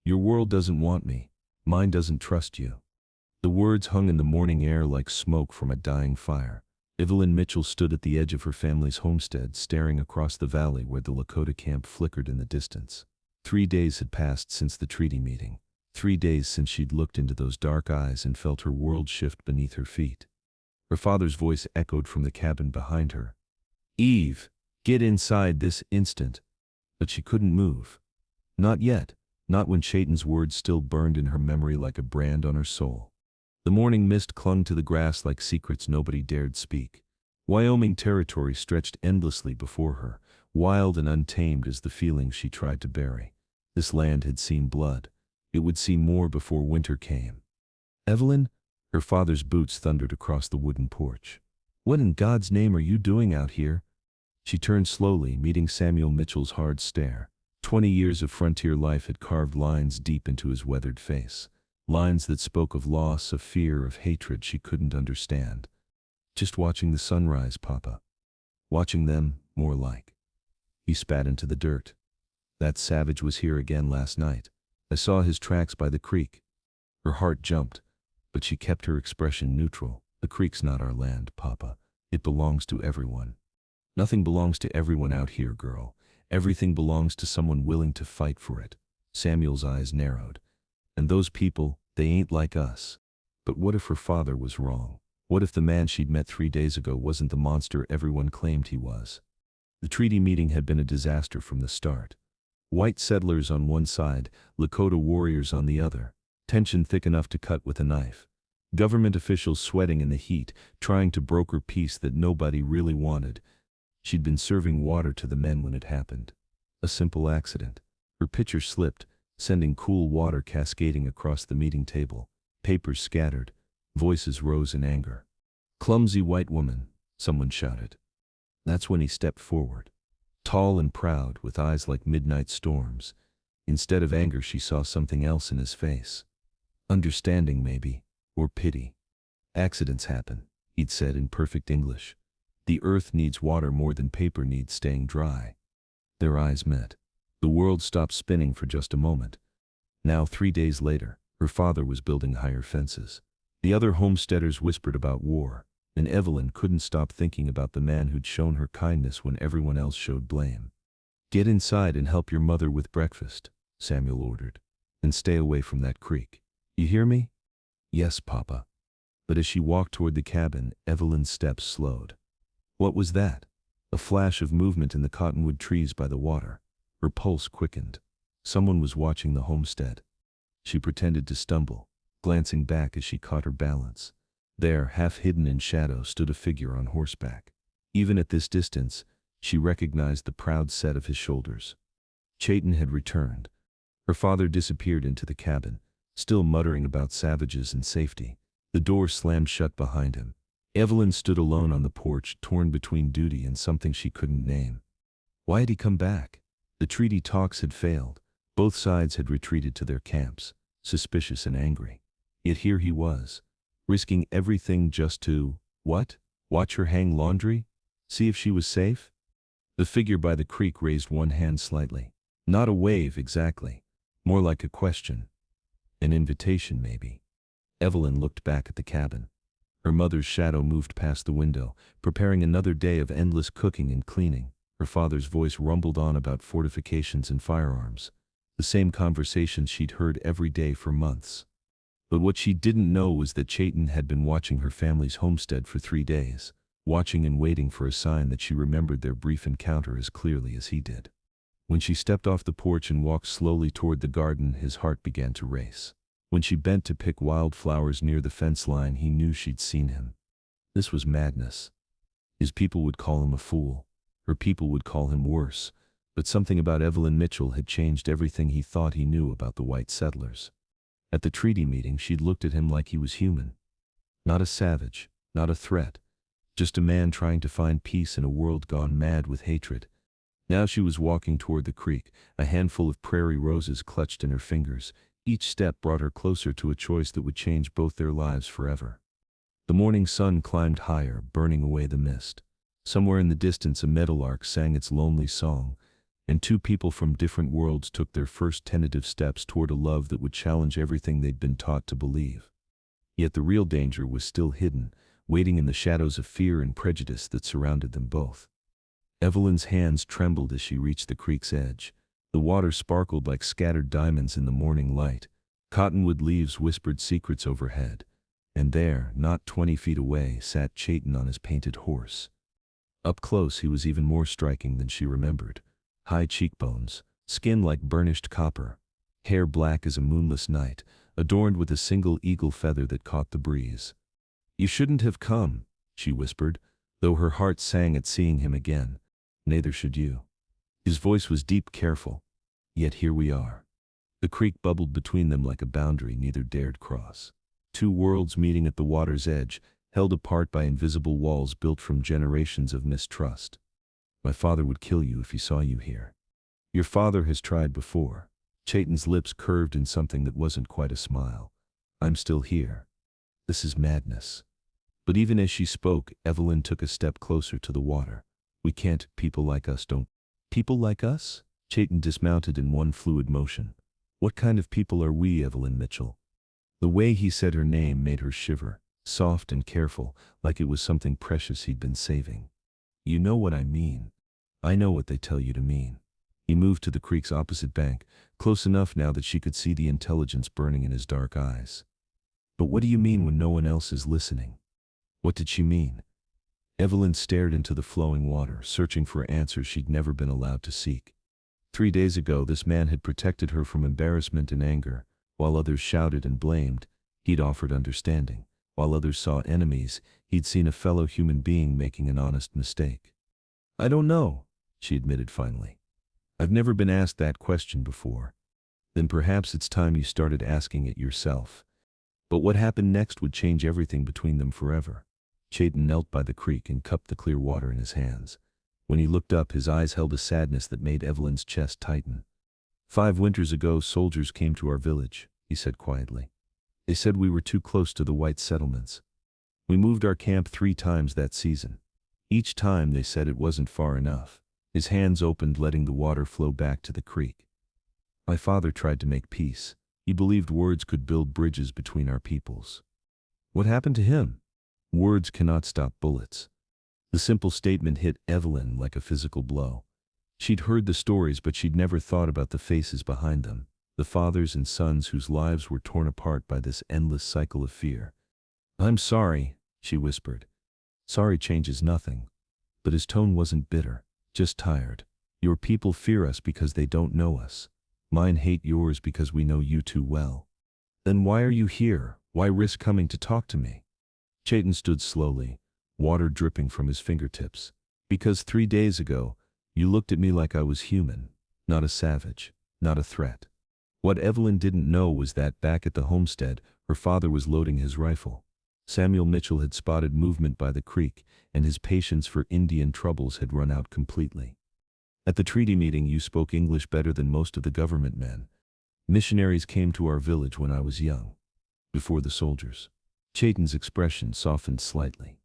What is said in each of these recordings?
Your world doesn't want me. Mine doesn't trust you. The words hung in the morning air like smoke from a dying fire. Evelyn Mitchell stood at the edge of her family's homestead, staring across the valley where the Lakota camp flickered in the distance. 3 days had passed since the treaty meeting. 3 days since she'd looked into those dark eyes and felt her world shift beneath her feet. Her father's voice echoed from the cabin behind her. "Eve, get inside this instant." But she couldn't move. Not yet, not when Chayton's words still burned in her memory like a brand on her soul. The morning mist clung to the grass like secrets nobody dared speak. Wyoming territory stretched endlessly before her, wild and untamed as the feelings she tried to bury. This land had seen blood. It would see more before winter came. "Evelyn?" Her father's boots thundered across the wooden porch. "What in God's name are you doing out here?" She turned slowly, meeting Samuel Mitchell's hard stare. 20 years of frontier life had carved lines deep into his weathered face. Lines that spoke of loss, of fear, of hatred she couldn't understand. "Just watching the sunrise, Papa. Watching them, more like." He spat into the dirt. "That savage was here again last night. I saw his tracks by the creek." Her heart jumped, but she kept her expression neutral. "The creek's not our land, Papa. It belongs to everyone." "Nothing belongs to everyone out here, girl. Everything belongs to someone willing to fight for it." Samuel's eyes narrowed. "And those people, they ain't like us." But what if her father was wrong? What if the man she'd met 3 days ago wasn't the monster everyone claimed he was? The treaty meeting had been a disaster from the start. White settlers on one side, Lakota warriors on the other. Tension thick enough to cut with a knife. Government officials sweating in the heat, trying to broker peace that nobody really wanted. She'd been serving water to the men when it happened. A simple accident. Her pitcher slipped, sending cool water cascading across the meeting table. Papers scattered. Voices rose in anger. "Clumsy white woman," someone shouted. That's when he stepped forward. Tall and proud, with eyes like midnight storms. Instead of anger, she saw something else in his face. Understanding, maybe, or pity. "Accidents happen," he'd said in perfect English. "The earth needs water more than paper needs staying dry." Their eyes met. The world stopped spinning for just a moment. Now, 3 days later, her father was building higher fences. The other homesteaders whispered about war, and Evelyn couldn't stop thinking about the man who'd shown her kindness when everyone else showed blame. "Get inside and help your mother with breakfast," Samuel ordered. "And stay away from that creek. You hear me?" "Yes, Papa." But as she walked toward the cabin, Evelyn's steps slowed. What was that? A flash of movement in the cottonwood trees by the water. Her pulse quickened. Someone was watching the homestead. She pretended to stumble, glancing back as she caught her balance. There, half hidden in shadow, stood a figure on horseback. Even at this distance, she recognized the proud set of his shoulders. Chayton had returned. Her father disappeared into the cabin, still muttering about savages and safety. The door slammed shut behind him. Evelyn stood alone on the porch, torn between duty and something she couldn't name. Why had he come back? The treaty talks had failed. Both sides had retreated to their camps, suspicious and angry. Yet here he was, risking everything just to, what? Watch her hang laundry? See if she was safe? The figure by the creek raised one hand slightly. Not a wave exactly, more like a question. An invitation, maybe. Evelyn looked back at the cabin. Her mother's shadow moved past the window, preparing another day of endless cooking and cleaning. Her father's voice rumbled on about fortifications and firearms. The same conversations she'd heard every day for months. But what she didn't know was that Chayton had been watching her family's homestead for 3 days, watching and waiting for a sign that she remembered their brief encounter as clearly as he did. When she stepped off the porch and walked slowly toward the garden, his heart began to race. When she bent to pick wildflowers near the fence line, he knew she'd seen him. This was madness. His people would call him a fool. Her people would call him worse. But something about Evelyn Mitchell had changed everything he thought he knew about the white settlers. At the treaty meeting, she'd looked at him like he was human. Not a savage, not a threat. Just a man trying to find peace in a world gone mad with hatred. Now she was walking toward the creek, a handful of prairie roses clutched in her fingers. Each step brought her closer to a choice that would change both their lives forever. The morning sun climbed higher, burning away the mist. Somewhere in the distance, a meadowlark sang its lonely song. and two people from different worlds took their first tentative steps toward a love that would challenge everything they'd been taught to believe. Yet the real danger was still hidden, waiting in the shadows of fear and prejudice that surrounded them both. Evelyn's hands trembled as she reached the creek's edge. The water sparkled like scattered diamonds in the morning light. Cottonwood leaves whispered secrets overhead. And there, not 20 feet away, sat Chayton on his painted horse. Up close he was even more striking than she remembered. High cheekbones, skin like burnished copper, hair black as a moonless night, adorned with a single eagle feather that caught the breeze. "You shouldn't have come," she whispered, though her heart sang at seeing him again. "Neither should you." His voice was deep, careful. "Yet here we are." The creek bubbled between them like a boundary neither dared cross. Two worlds meeting at the water's edge, held apart by invisible walls built from generations of mistrust. "My father would kill you if he saw you here." "Your father has tried before." Chayton's lips curved in something that wasn't quite a smile. "I'm still here. This is madness." But even as she spoke, Evelyn took a step closer to the water. "We can't, people like us don't." "People like us?" Chayton dismounted in one fluid motion. "What kind of people are we, Evelyn Mitchell?" The way he said her name made her shiver, soft and careful, like it was something precious he'd been saving. "You know what I mean. I know what they tell you to mean." He moved to the creek's opposite bank, close enough now that she could see the intelligence burning in his dark eyes. "But what do you mean when no one else is listening?" What did she mean? Evelyn stared into the flowing water, searching for answers she'd never been allowed to seek. 3 days ago, this man had protected her from embarrassment and anger. While others shouted and blamed, he'd offered understanding. While others saw enemies, he'd seen a fellow human being making an honest mistake. "I don't know," she admitted finally. "I've never been asked that question before." "Then perhaps it's time you started asking it yourself." But what happened next would change everything between them forever. Chayton knelt by the creek and cupped the clear water in his hands. When he looked up, his eyes held a sadness that made Evelyn's chest tighten. "5 winters ago, soldiers came to our village," he said quietly. "They said we were too close to the white settlements. We moved our camp 3 times that season. Each time they said it wasn't far enough." His hands opened, letting the water flow back to the creek. "My father tried to make peace. He believed words could build bridges between our peoples." "What happened to him?" "Words cannot stop bullets." The simple statement hit Evelyn like a physical blow. She'd heard the stories, but she'd never thought about the faces behind them, the fathers and sons whose lives were torn apart by this endless cycle of fear. "I'm sorry," she whispered. "Sorry changes nothing." But his tone wasn't bitter, just tired. "Your people fear us because they don't know us. Mine hate yours because we know you too well." "Then why are you here? Why risk coming to talk to me?" Chayton stood slowly, water dripping from his fingertips. "Because 3 days ago, you looked at me like I was human, not a savage, not a threat." What Evelyn didn't know was that back at the homestead, her father was loading his rifle. Samuel Mitchell had spotted movement by the creek, and his patience for Indian troubles had run out completely. "At the treaty meeting, you spoke English better than most of the government men. Missionaries came to our village when I was young, before the soldiers." Chayton's expression softened slightly.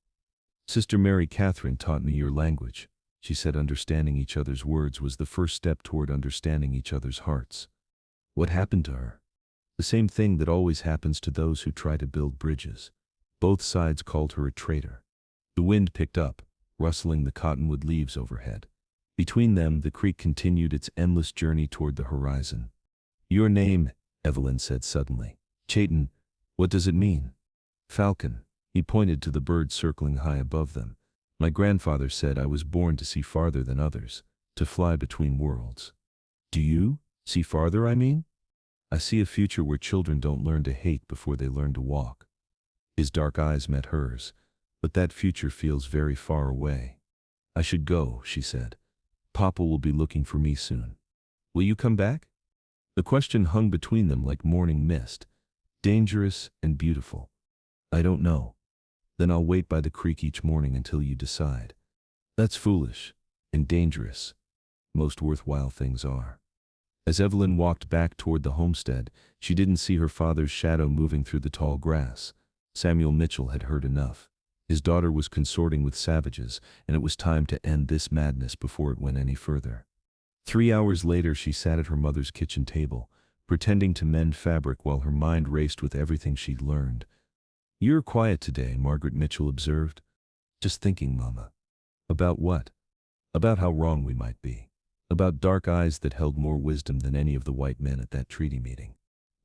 "Sister Mary Catherine taught me your language," she said. "Understanding each other's words was the first step toward understanding each other's hearts." "What happened to her?" "The same thing that always happens to those who try to build bridges. Both sides called her a traitor." The wind picked up, rustling the cottonwood leaves overhead. Between them, the creek continued its endless journey toward the horizon. "Your name," Evelyn said suddenly. "Chayton, what does it mean?" "Falcon." He pointed to the bird circling high above them. "My grandfather said I was born to see farther than others, to fly between worlds." "Do you see farther, I mean?" "I see a future where children don't learn to hate before they learn to walk." His dark eyes met hers. "But that future feels very far away." "I should go," she said. "Papa will be looking for me soon." "Will you come back?" The question hung between them like morning mist, dangerous and beautiful. "I don't know." "Then I'll wait by the creek each morning until you decide." "That's foolish and dangerous. Most worthwhile things are." As Evelyn walked back toward the homestead, she didn't see her father's shadow moving through the tall grass. Samuel Mitchell had heard enough. His daughter was consorting with savages, and it was time to end this madness before it went any further. 3 hours later she sat at her mother's kitchen table, pretending to mend fabric while her mind raced with everything she'd learned. "You're quiet today," Margaret Mitchell observed. "Just thinking, Mama." "About what?" "About how wrong we might be. About dark eyes that held more wisdom than any of the white men at that treaty meeting.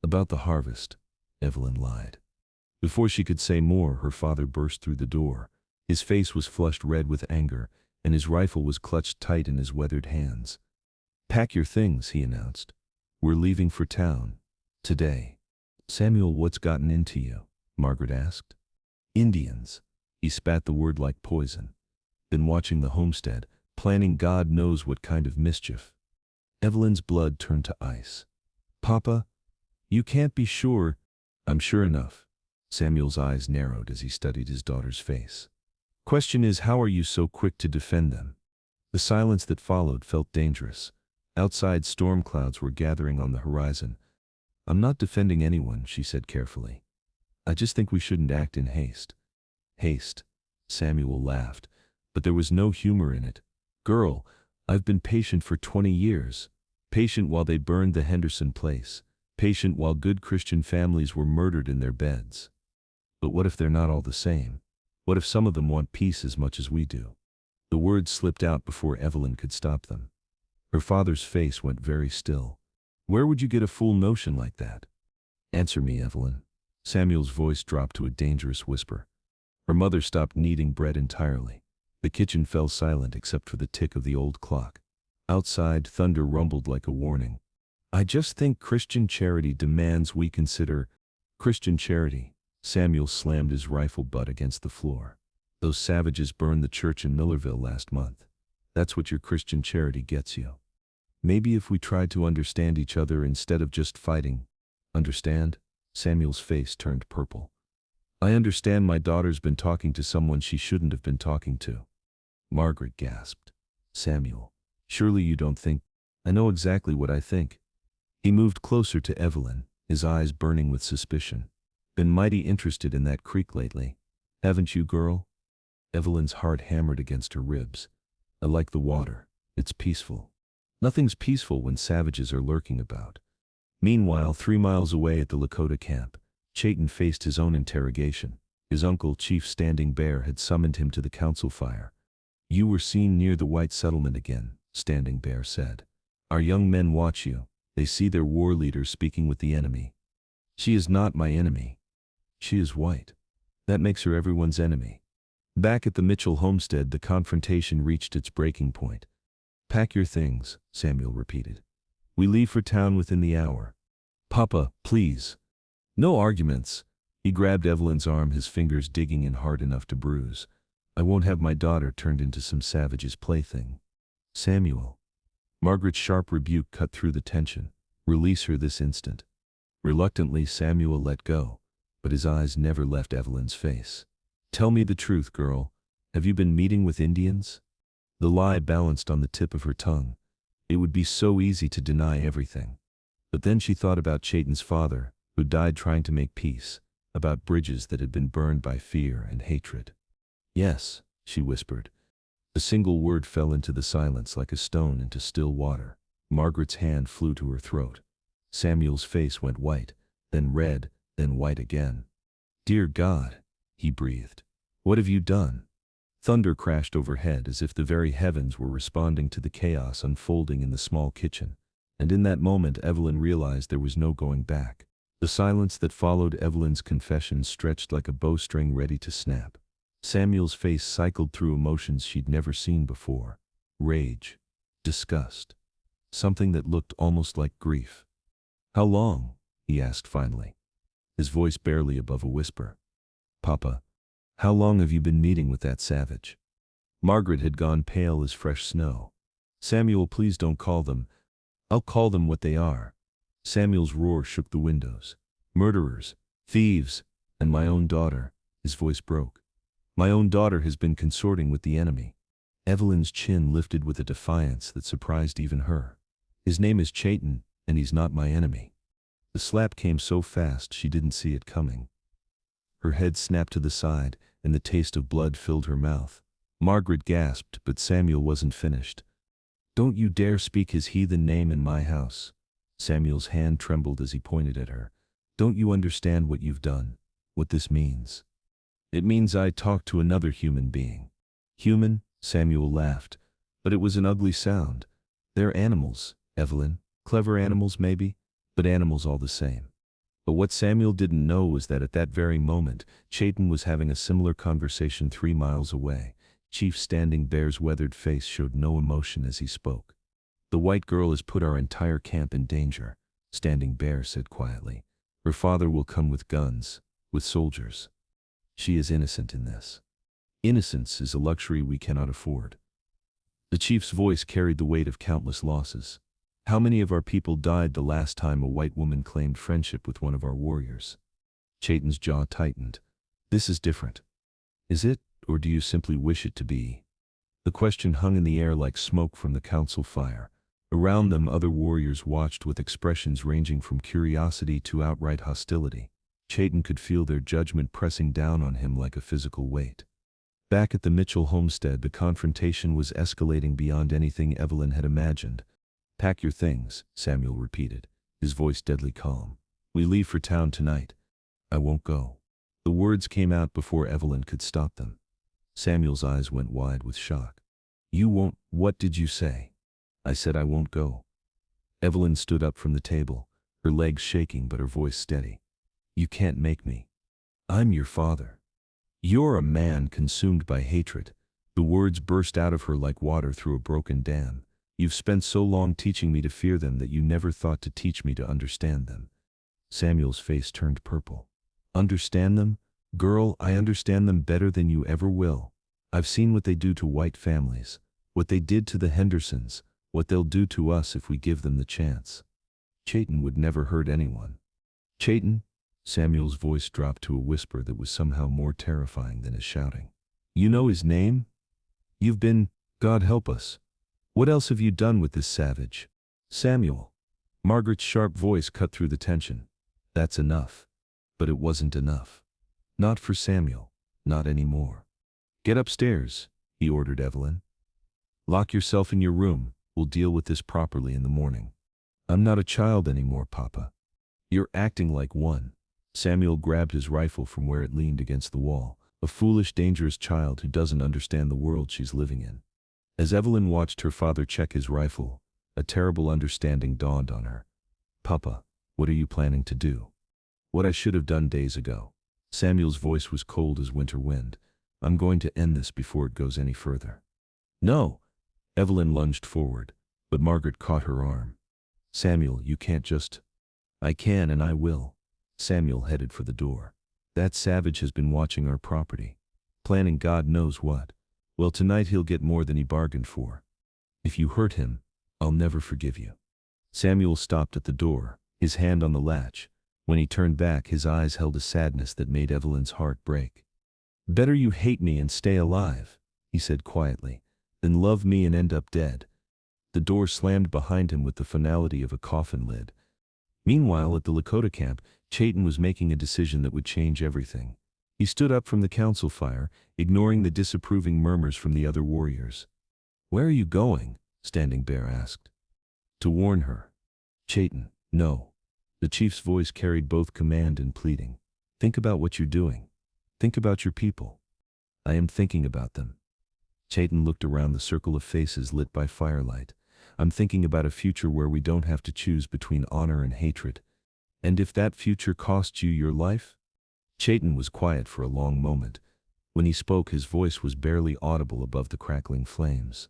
About the harvest," Evelyn lied. Before she could say more, her father burst through the door. His face was flushed red with anger, and his rifle was clutched tight in his weathered hands. "Pack your things," he announced. "We're leaving for town. Today." "Samuel, what's gotten into you?" Margaret asked. "Indians." He spat the word like poison. "Been watching the homestead, planning God knows what kind of mischief." Evelyn's blood turned to ice. "Papa, you can't be sure." "I'm sure enough." Samuel's eyes narrowed as he studied his daughter's face. "Question is, how are you so quick to defend them?" The silence that followed felt dangerous. Outside, storm clouds were gathering on the horizon. "I'm not defending anyone," she said carefully. "I just think we shouldn't act in haste." "Haste?" Samuel laughed, but there was no humor in it. "Girl, I've been patient for 20 years. Patient while they burned the Henderson place. Patient while good Christian families were murdered in their beds. But what if they're not all the same? What if some of them want peace as much as we do?" The words slipped out before Evelyn could stop them. Her father's face went very still. "Where would you get a fool notion like that?" "Answer me, Evelyn." Samuel's voice dropped to a dangerous whisper. Her mother stopped kneading bread entirely. The kitchen fell silent except for the tick of the old clock. Outside, thunder rumbled like a warning. "I just think Christian charity demands we consider—" "Christian charity?" Samuel slammed his rifle butt against the floor. "Those savages burned the church in Millerville last month. That's what your Christian charity gets you. Maybe if we tried to understand each other instead of just fighting." "Understand?" Samuel's face turned purple. "I understand my daughter's been talking to someone she shouldn't have been talking to." Margaret gasped. "Samuel, surely you don't think—" "I know exactly what I think." He moved closer to Evelyn, his eyes burning with suspicion. "Been mighty interested in that creek lately. Haven't you, girl?" Evelyn's heart hammered against her ribs. "I like the water. It's peaceful." "Nothing's peaceful when savages are lurking about." Meanwhile, 3 miles away at the Lakota camp, Chayton faced his own interrogation. His uncle, Chief Standing Bear, had summoned him to the council fire. "You were seen near the white settlement again," Standing Bear said. "Our young men watch you. They see their war leader speaking with the enemy." "She is not my enemy." "She is white. That makes her everyone's enemy." Back at the Mitchell homestead, the confrontation reached its breaking point. "Pack your things," Samuel repeated. "We leave for town within the hour." "Papa, please." "No arguments." He grabbed Evelyn's arm, his fingers digging in hard enough to bruise. "I won't have my daughter turned into some savage's plaything." "Samuel." Margaret's sharp rebuke cut through the tension. "Release her this instant." Reluctantly, Samuel let go, but his eyes never left Evelyn's face. "Tell me the truth, girl. Have you been meeting with Indians?" The lie balanced on the tip of her tongue. It would be so easy to deny everything. But then she thought about Chayton's father, who died trying to make peace, about bridges that had been burned by fear and hatred. "Yes," she whispered. A single word fell into the silence like a stone into still water. Margaret's hand flew to her throat. Samuel's face went white, then red, then white again. "Dear God," he breathed. "What have you done?" Thunder crashed overhead as if the very heavens were responding to the chaos unfolding in the small kitchen. And in that moment, Evelyn realized there was no going back. The silence that followed Evelyn's confession stretched like a bowstring ready to snap. Samuel's face cycled through emotions she'd never seen before. Rage. Disgust. Something that looked almost like grief. "How long?" he asked finally, his voice barely above a whisper. "Papa, how long have you been meeting with that savage?" Margaret had gone pale as fresh snow. "Samuel, please don't call them. I'll call them what they are." Samuel's roar shook the windows. "Murderers, thieves, and my own daughter." His voice broke. "My own daughter has been consorting with the enemy." Evelyn's chin lifted with a defiance that surprised even her. "His name is Chayton, and he's not my enemy." The slap came so fast she didn't see it coming. Her head snapped to the side, and the taste of blood filled her mouth. Margaret gasped, but Samuel wasn't finished. Don't you dare speak his heathen name in my house. Samuel's hand trembled as he pointed at her. Don't you understand what you've done? What this means? It means I talked to another human being. Human? Samuel laughed. But it was an ugly sound. They're animals, Evelyn. Clever animals maybe, but animals all the same. But what Samuel didn't know was that at that very moment, Chayton was having a similar conversation 3 miles away. Chief Standing Bear's weathered face showed no emotion as he spoke. The white girl has put our entire camp in danger, Standing Bear said quietly. Her father will come with guns, with soldiers. She is innocent in this. Innocence is a luxury we cannot afford. The chief's voice carried the weight of countless losses. How many of our people died the last time a white woman claimed friendship with one of our warriors? Chayton's jaw tightened. This is different. Is it, or do you simply wish it to be? The question hung in the air like smoke from the council fire. Around them, other warriors watched with expressions ranging from curiosity to outright hostility. Chayton could feel their judgment pressing down on him like a physical weight. Back at the Mitchell homestead, the confrontation was escalating beyond anything Evelyn had imagined. Pack your things, Samuel repeated, his voice deadly calm. We leave for town tonight. I won't go. The words came out before Evelyn could stop them. Samuel's eyes went wide with shock. You won't? What did you say? I said I won't go. Evelyn stood up from the table, her legs shaking but her voice steady. You can't make me. I'm your father. You're a man consumed by hatred. The words burst out of her like water through a broken dam. You've spent so long teaching me to fear them that you never thought to teach me to understand them. Samuel's face turned purple. Understand them? Girl, I understand them better than you ever will. I've seen what they do to white families, what they did to the Hendersons, what they'll do to us if we give them the chance. Chayton would never hurt anyone. Chayton? Samuel's voice dropped to a whisper that was somehow more terrifying than his shouting. You know his name? You've been, God help us. What else have you done with this savage? Samuel. Margaret's sharp voice cut through the tension. That's enough. But it wasn't enough. Not for Samuel. Not anymore. Get upstairs, he ordered Evelyn. Lock yourself in your room. We'll deal with this properly in the morning. I'm not a child anymore, Papa. You're acting like one. Samuel grabbed his rifle from where it leaned against the wall, a foolish, dangerous child who doesn't understand the world she's living in. As Evelyn watched her father check his rifle, a terrible understanding dawned on her. Papa, what are you planning to do? What I should have done days ago. Samuel's voice was cold as winter wind. I'm going to end this before it goes any further. No! Evelyn lunged forward, but Margaret caught her arm. Samuel, you can't just... I can and I will. Samuel headed for the door. That savage has been watching our property, planning God knows what. Well, tonight he'll get more than he bargained for. If you hurt him, I'll never forgive you. Samuel stopped at the door, his hand on the latch. When he turned back, his eyes held a sadness that made Evelyn's heart break. Better you hate me and stay alive, he said quietly, than love me and end up dead. The door slammed behind him with the finality of a coffin lid. Meanwhile, at the Lakota camp, Chayton was making a decision that would change everything. He stood up from the council fire, ignoring the disapproving murmurs from the other warriors. Where are you going? Standing Bear asked. To warn her. Chayton, no. The chief's voice carried both command and pleading. Think about what you're doing. Think about your people. I am thinking about them. Chayton looked around the circle of faces lit by firelight. I'm thinking about a future where we don't have to choose between honor and hatred. And if that future costs you your life? Chayton was quiet for a long moment. When he spoke, his voice was barely audible above the crackling flames.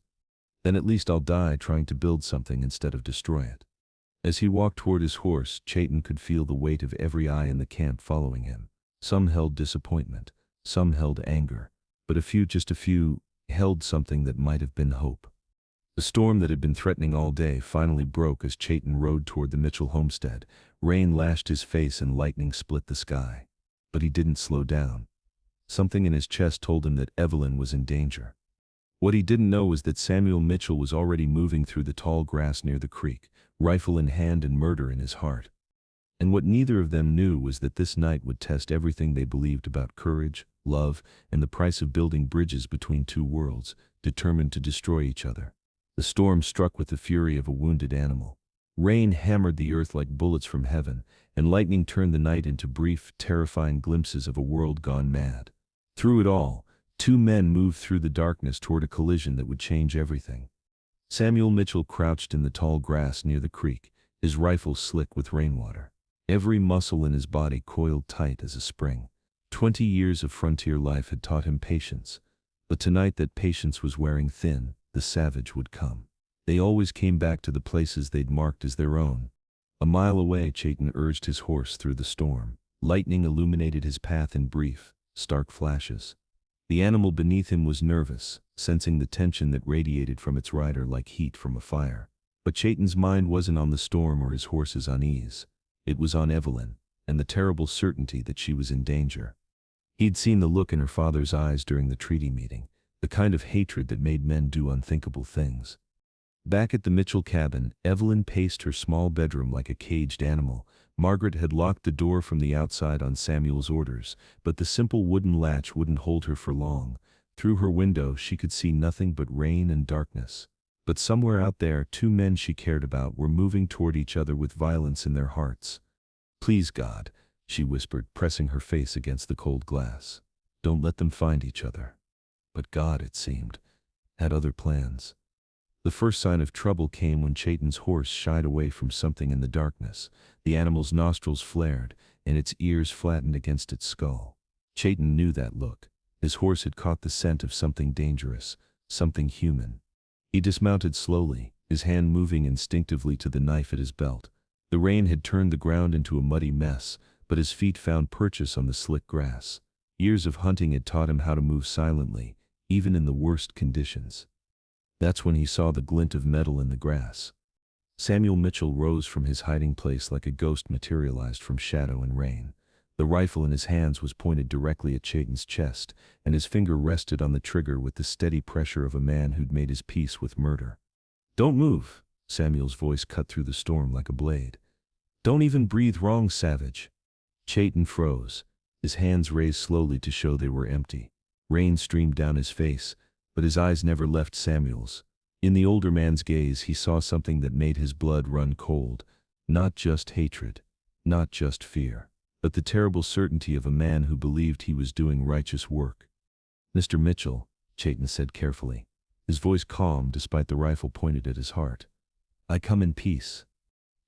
Then at least I'll die trying to build something instead of destroy it. As he walked toward his horse, Chayton could feel the weight of every eye in the camp following him. Some held disappointment, some held anger, but just a few, held something that might have been hope. The storm that had been threatening all day finally broke as Chayton rode toward the Mitchell homestead. Rain lashed his face and lightning split the sky. But he didn't slow down. Something in his chest told him that Evelyn was in danger. What he didn't know was that Samuel Mitchell was already moving through the tall grass near the creek, rifle in hand and murder in his heart. And what neither of them knew was that this night would test everything they believed about courage, love, and the price of building bridges between two worlds, determined to destroy each other. The storm struck with the fury of a wounded animal. Rain hammered the earth like bullets from heaven, and lightning turned the night into brief, terrifying glimpses of a world gone mad. Through it all, two men moved through the darkness toward a collision that would change everything. Samuel Mitchell crouched in the tall grass near the creek, his rifle slick with rainwater. Every muscle in his body coiled tight as a spring. 20 years of frontier life had taught him patience, but tonight that patience was wearing thin. The savage would come. They always came back to the places they'd marked as their own. A mile away, Chayton urged his horse through the storm. Lightning illuminated his path in brief, stark flashes. The animal beneath him was nervous, sensing the tension that radiated from its rider like heat from a fire. But Chayton's mind wasn't on the storm or his horse's unease. It was on Evelyn, and the terrible certainty that she was in danger. He'd seen the look in her father's eyes during the treaty meeting, the kind of hatred that made men do unthinkable things. Back at the Mitchell cabin, Evelyn paced her small bedroom like a caged animal. Margaret had locked the door from the outside on Samuel's orders, but the simple wooden latch wouldn't hold her for long. Through her window she could see nothing but rain and darkness. But somewhere out there, two men she cared about were moving toward each other with violence in their hearts. "Please, God," she whispered, pressing her face against the cold glass. "Don't let them find each other." But God, it seemed, had other plans. The first sign of trouble came when Chayton's horse shied away from something in the darkness. The animal's nostrils flared, and its ears flattened against its skull. Chayton knew that look. His horse had caught the scent of something dangerous, something human. He dismounted slowly, his hand moving instinctively to the knife at his belt. The rain had turned the ground into a muddy mess, but his feet found purchase on the slick grass. Years of hunting had taught him how to move silently, even in the worst conditions. That's when he saw the glint of metal in the grass. Samuel Mitchell rose from his hiding place like a ghost materialized from shadow and rain. The rifle in his hands was pointed directly at Chayton's chest, and his finger rested on the trigger with the steady pressure of a man who'd made his peace with murder. "Don't move," Samuel's voice cut through the storm like a blade. "Don't even breathe wrong, savage." Chayton froze, his hands raised slowly to show they were empty. Rain streamed down his face, but his eyes never left Samuel's. In the older man's gaze he saw something that made his blood run cold. Not just hatred, not just fear, but the terrible certainty of a man who believed he was doing righteous work. "Mr. Mitchell," Chayton said carefully, his voice calm despite the rifle pointed at his heart. "I come in peace."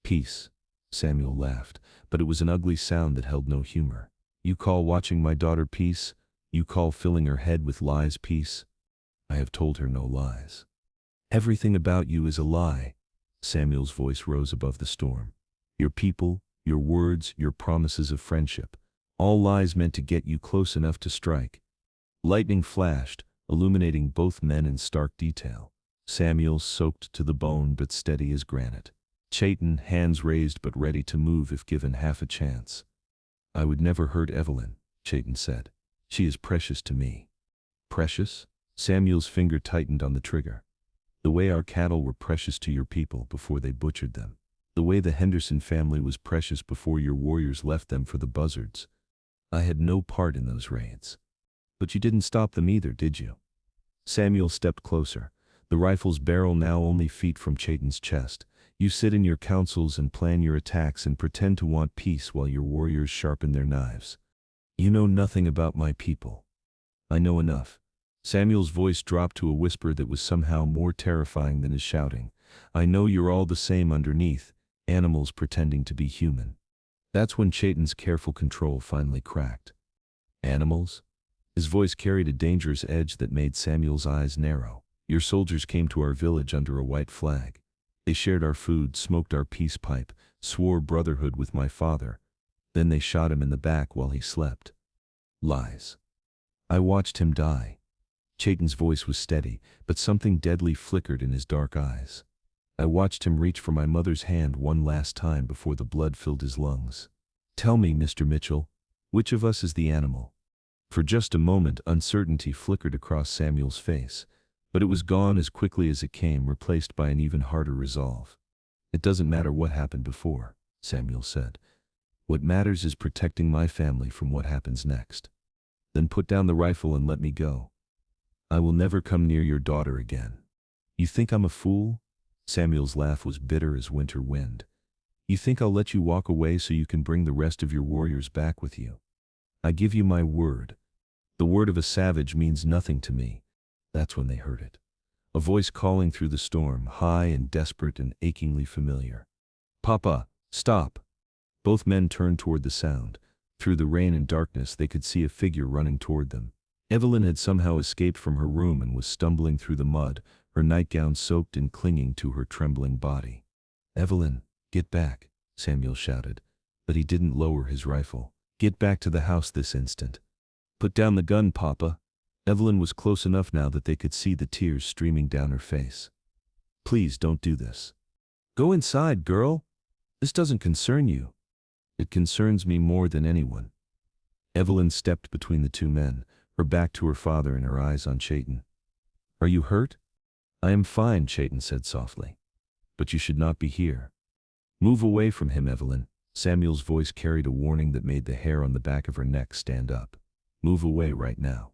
"Peace," Samuel laughed, but it was an ugly sound that held no humor. "You call watching my daughter peace? You call filling her head with lies peace? I have told her no lies." "Everything about you is a lie." Samuel's voice rose above the storm. "Your people, your words, your promises of friendship. All lies meant to get you close enough to strike." Lightning flashed, illuminating both men in stark detail. Samuel soaked to the bone but steady as granite. Chayton, hands raised but ready to move if given half a chance. "I would never hurt Evelyn," Chayton said. "She is precious to me." "Precious?" Samuel's finger tightened on the trigger. "The way our cattle were precious to your people before they butchered them. The way the Henderson family was precious before your warriors left them for the buzzards. I had no part in those raids. But you didn't stop them either, did you?" Samuel stepped closer, the rifle's barrel now only feet from Chayton's chest. "You sit in your councils and plan your attacks and pretend to want peace while your warriors sharpen their knives. You know nothing about my people." "I know enough." Samuel's voice dropped to a whisper that was somehow more terrifying than his shouting. "I know you're all the same underneath, animals pretending to be human." That's when Chayton's careful control finally cracked. "Animals?" His voice carried a dangerous edge that made Samuel's eyes narrow. "Your soldiers came to our village under a white flag. They shared our food, smoked our peace pipe, swore brotherhood with my father. Then they shot him in the back while he slept." "Lies." "I watched him die." Chayton's voice was steady, but something deadly flickered in his dark eyes. "I watched him reach for my mother's hand one last time before the blood filled his lungs. Tell me, Mr. Mitchell, which of us is the animal?" For just a moment uncertainty flickered across Samuel's face, but it was gone as quickly as it came, replaced by an even harder resolve. "It doesn't matter what happened before," Samuel said. "What matters is protecting my family from what happens next. Then put down the rifle and let me go. I will never come near your daughter again." You think I'm a fool? Samuel's laugh was bitter as winter wind. You think I'll let you walk away so you can bring the rest of your warriors back with you? I give you my word. The word of a savage means nothing to me. That's when they heard it. A voice calling through the storm, high and desperate and achingly familiar. Papa, stop! Both men turned toward the sound. Through the rain and darkness they could see a figure running toward them. Evelyn had somehow escaped from her room and was stumbling through the mud, her nightgown soaked and clinging to her trembling body. Evelyn, get back, Samuel shouted, but he didn't lower his rifle. Get back to the house this instant. Put down the gun, Papa. Evelyn was close enough now that they could see the tears streaming down her face. Please don't do this. Go inside, girl. This doesn't concern you. It concerns me more than anyone. Evelyn stepped between the two men, her back to her father and her eyes on Chayton. Are you hurt? I am fine, Chayton said softly. But you should not be here. Move away from him, Evelyn. Samuel's voice carried a warning that made the hair on the back of her neck stand up. Move away right now.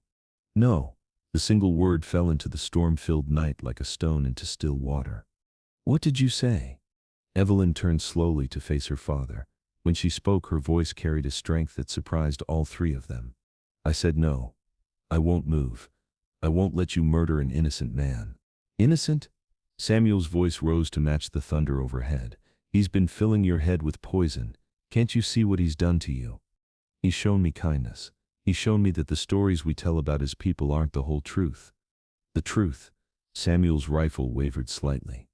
No. The single word fell into the storm-filled night like a stone into still water. What did you say? Evelyn turned slowly to face her father. When she spoke, her voice carried a strength that surprised all three of them. I said no. I won't move. I won't let you murder an innocent man. Innocent? Samuel's voice rose to match the thunder overhead. He's been filling your head with poison. Can't you see what he's done to you? He's shown me kindness. He's shown me that the stories we tell about his people aren't the whole truth. The truth. Samuel's rifle wavered slightly.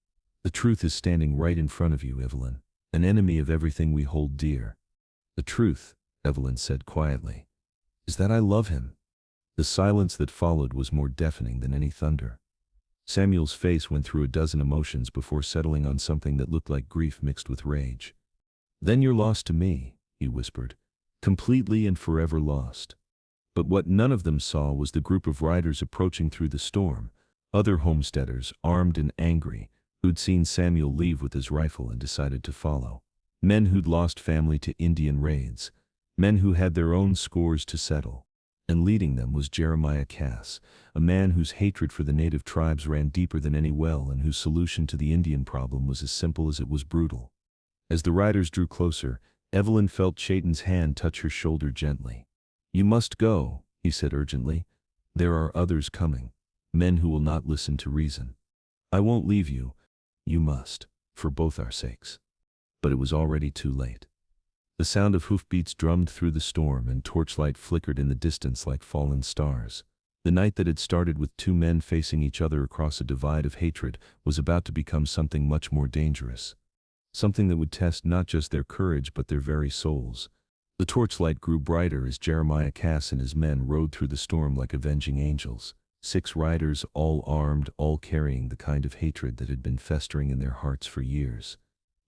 The truth is standing right in front of you, Evelyn, an enemy of everything we hold dear. The truth, Evelyn said quietly, is that I love him. The silence that followed was more deafening than any thunder. Samuel's face went through a dozen emotions before settling on something that looked like grief mixed with rage. Then you're lost to me, he whispered, completely and forever lost. But what none of them saw was the group of riders approaching through the storm, other homesteaders, armed and angry, who'd seen Samuel leave with his rifle and decided to follow. Men who'd lost family to Indian raids, men who had their own scores to settle. And leading them was Jeremiah Cass, a man whose hatred for the native tribes ran deeper than any well and whose solution to the Indian problem was as simple as it was brutal. As the riders drew closer, Evelyn felt Chayton's hand touch her shoulder gently. You must go, he said urgently. There are others coming, men who will not listen to reason. I won't leave you. You must, for both our sakes. But it was already too late. The sound of hoofbeats drummed through the storm and torchlight flickered in the distance like fallen stars. The night that had started with two men facing each other across a divide of hatred was about to become something much more dangerous. Something that would test not just their courage but their very souls. The torchlight grew brighter as Jeremiah Cass and his men rode through the storm like avenging angels. 6 riders, all armed, all carrying the kind of hatred that had been festering in their hearts for years.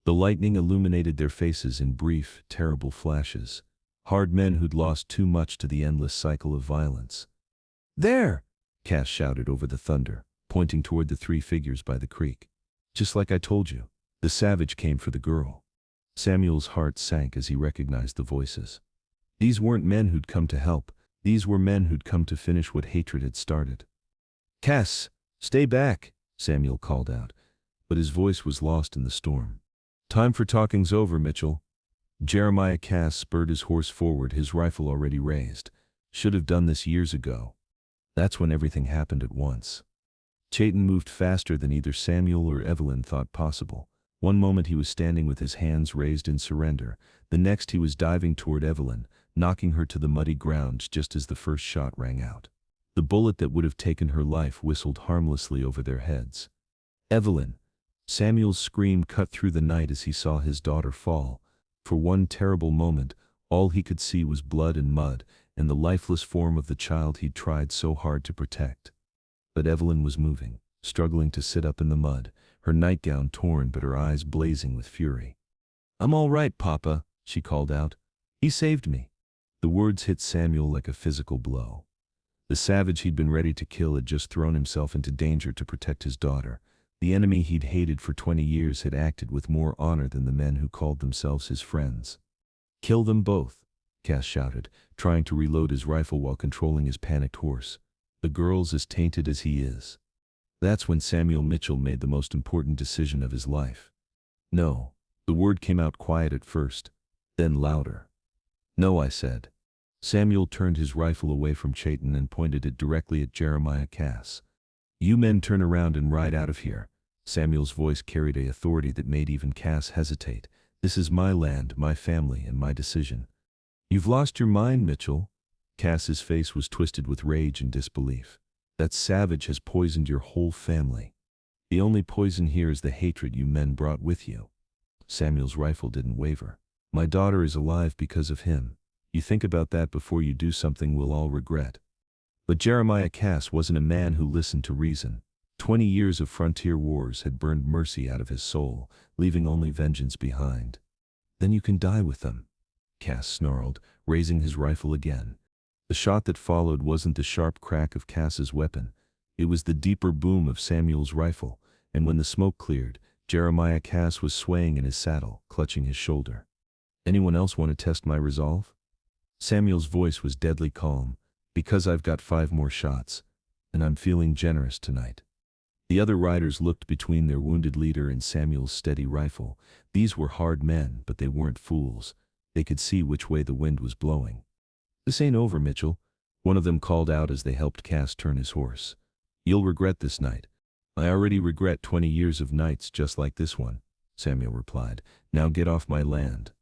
The lightning illuminated their faces in brief, terrible flashes. Hard men who'd lost too much to the endless cycle of violence. There! Cass shouted over the thunder, pointing toward the 3 figures by the creek. Just like I told you, the savage came for the girl. Samuel's heart sank as he recognized the voices. These weren't men who'd come to help. These were men who'd come to finish what hatred had started. Cass, stay back, Samuel called out, but his voice was lost in the storm. Time for talking's over, Mitchell. Jeremiah Cass spurred his horse forward, his rifle already raised. Should have done this years ago. That's when everything happened at once. Chayton moved faster than either Samuel or Evelyn thought possible. One moment he was standing with his hands raised in surrender. The next he was diving toward Evelyn, knocking her to the muddy ground just as the first shot rang out. The bullet that would have taken her life whistled harmlessly over their heads. Evelyn! Samuel's scream cut through the night as he saw his daughter fall. For one terrible moment, all he could see was blood and mud, and the lifeless form of the child he'd tried so hard to protect. But Evelyn was moving, struggling to sit up in the mud, her nightgown torn but her eyes blazing with fury. I'm all right, Papa, she called out. He saved me. The words hit Samuel like a physical blow. The savage he'd been ready to kill had just thrown himself into danger to protect his daughter. The enemy he'd hated for 20 years had acted with more honor than the men who called themselves his friends. Kill them both, Cass shouted, trying to reload his rifle while controlling his panicked horse. The girl's as tainted as he is. That's when Samuel Mitchell made the most important decision of his life. No. The word came out quiet at first, then louder. No, I said. Samuel turned his rifle away from Chayton and pointed it directly at Jeremiah Cass. You men turn around and ride out of here. Samuel's voice carried a authority that made even Cass hesitate. This is my land, my family, and my decision. You've lost your mind, Mitchell. Cass's face was twisted with rage and disbelief. That savage has poisoned your whole family. The only poison here is the hatred you men brought with you. Samuel's rifle didn't waver. My daughter is alive because of him. You think about that before you do something we'll all regret. But Jeremiah Cass wasn't a man who listened to reason. 20 years of frontier wars had burned mercy out of his soul, leaving only vengeance behind. Then you can die with them, Cass snarled, raising his rifle again. The shot that followed wasn't the sharp crack of Cass's weapon. It was the deeper boom of Samuel's rifle, and when the smoke cleared, Jeremiah Cass was swaying in his saddle, clutching his shoulder. Anyone else want to test my resolve? Samuel's voice was deadly calm. Because I've got 5 more shots, and I'm feeling generous tonight. The other riders looked between their wounded leader and Samuel's steady rifle. These were hard men, but they weren't fools. They could see which way the wind was blowing. This ain't over, Mitchell, one of them called out as they helped Cass turn his horse. You'll regret this night. I already regret 20 years of nights just like this one, Samuel replied. Now get off my land.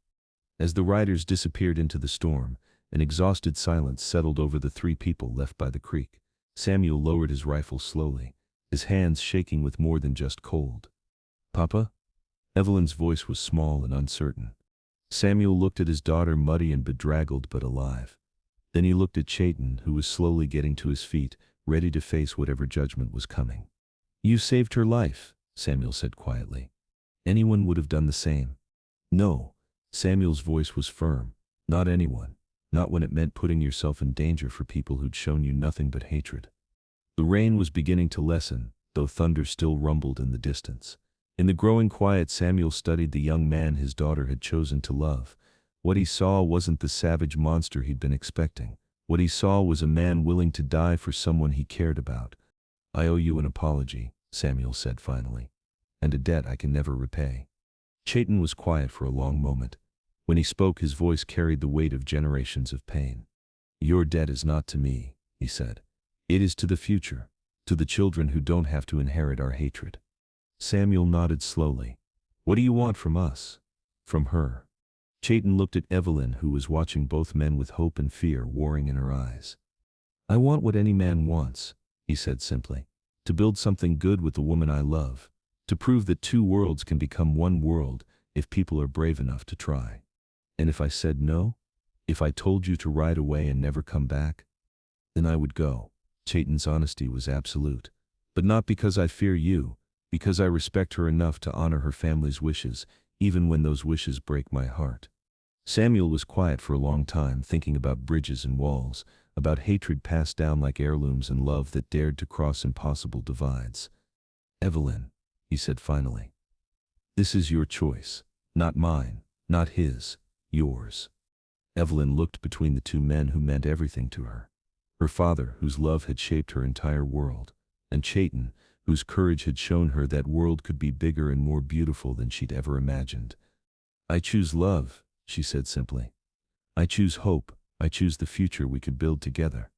As the riders disappeared into the storm, an exhausted silence settled over the 3 people left by the creek. Samuel lowered his rifle slowly, his hands shaking with more than just cold. Papa? Evelyn's voice was small and uncertain. Samuel looked at his daughter, muddy and bedraggled but alive. Then he looked at Chayton, who was slowly getting to his feet, ready to face whatever judgment was coming. You saved her life, Samuel said quietly. Anyone would have done the same. No, Samuel's voice was firm. Not anyone. Not when it meant putting yourself in danger for people who'd shown you nothing but hatred. The rain was beginning to lessen, though thunder still rumbled in the distance. In the growing quiet, Samuel studied the young man his daughter had chosen to love. What he saw wasn't the savage monster he'd been expecting. What he saw was a man willing to die for someone he cared about. I owe you an apology, Samuel said finally, and a debt I can never repay. Chayton was quiet for a long moment. When he spoke, his voice carried the weight of generations of pain. Your debt is not to me, he said. It is to the future, to the children who don't have to inherit our hatred. Samuel nodded slowly. What do you want from us? From her. Chayton looked at Evelyn, who was watching both men with hope and fear warring in her eyes. I want what any man wants, he said simply. To build something good with the woman I love. To prove that 2 worlds can become 1 world if people are brave enough to try. And if I said no? If I told you to ride away and never come back? Then I would go. Chayton's honesty was absolute. But not because I fear you, because I respect her enough to honor her family's wishes, even when those wishes break my heart. Samuel was quiet for a long time, thinking about bridges and walls, about hatred passed down like heirlooms and love that dared to cross impossible divides. Evelyn, he said finally. This is your choice, not mine, not his. Yours. Evelyn looked between the 2 men who meant everything to her. Her father, whose love had shaped her entire world, and Chayton, whose courage had shown her that world could be bigger and more beautiful than she'd ever imagined. I choose love, she said simply. I choose hope. I choose the future we could build together.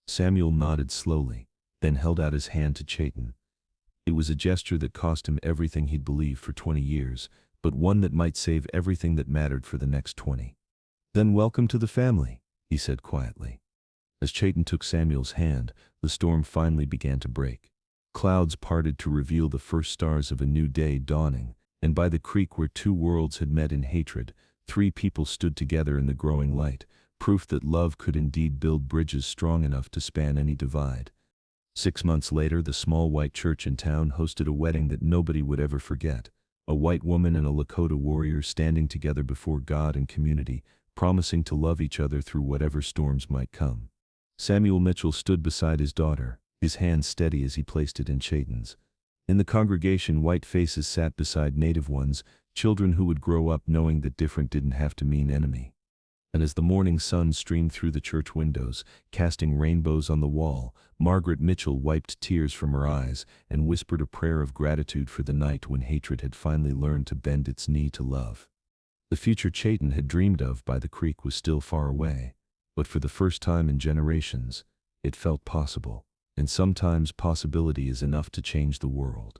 Samuel nodded slowly, then held out his hand to Chayton. It was a gesture that cost him everything he'd believed for 20 years, but one that might save everything that mattered for the next 20. Then welcome to the family, he said quietly. As Chayton took Samuel's hand, the storm finally began to break. Clouds parted to reveal the first stars of a new day dawning, and by the creek where 2 worlds had met in hatred, 3 people stood together in the growing light, proof that love could indeed build bridges strong enough to span any divide. 6 months later, the small white church in town hosted a wedding that nobody would ever forget. A white woman and a Lakota warrior standing together before God and community, promising to love each other through whatever storms might come. Samuel Mitchell stood beside his daughter, his hand steady as he placed it in Chayton's. In the congregation, white faces sat beside native ones, children who would grow up knowing that different didn't have to mean enemy. And as the morning sun streamed through the church windows, casting rainbows on the wall, Margaret Mitchell wiped tears from her eyes and whispered a prayer of gratitude for the night when hatred had finally learned to bend its knee to love. The future Chayton had dreamed of by the creek was still far away, but for the first time in generations, it felt possible. And sometimes possibility is enough to change the world.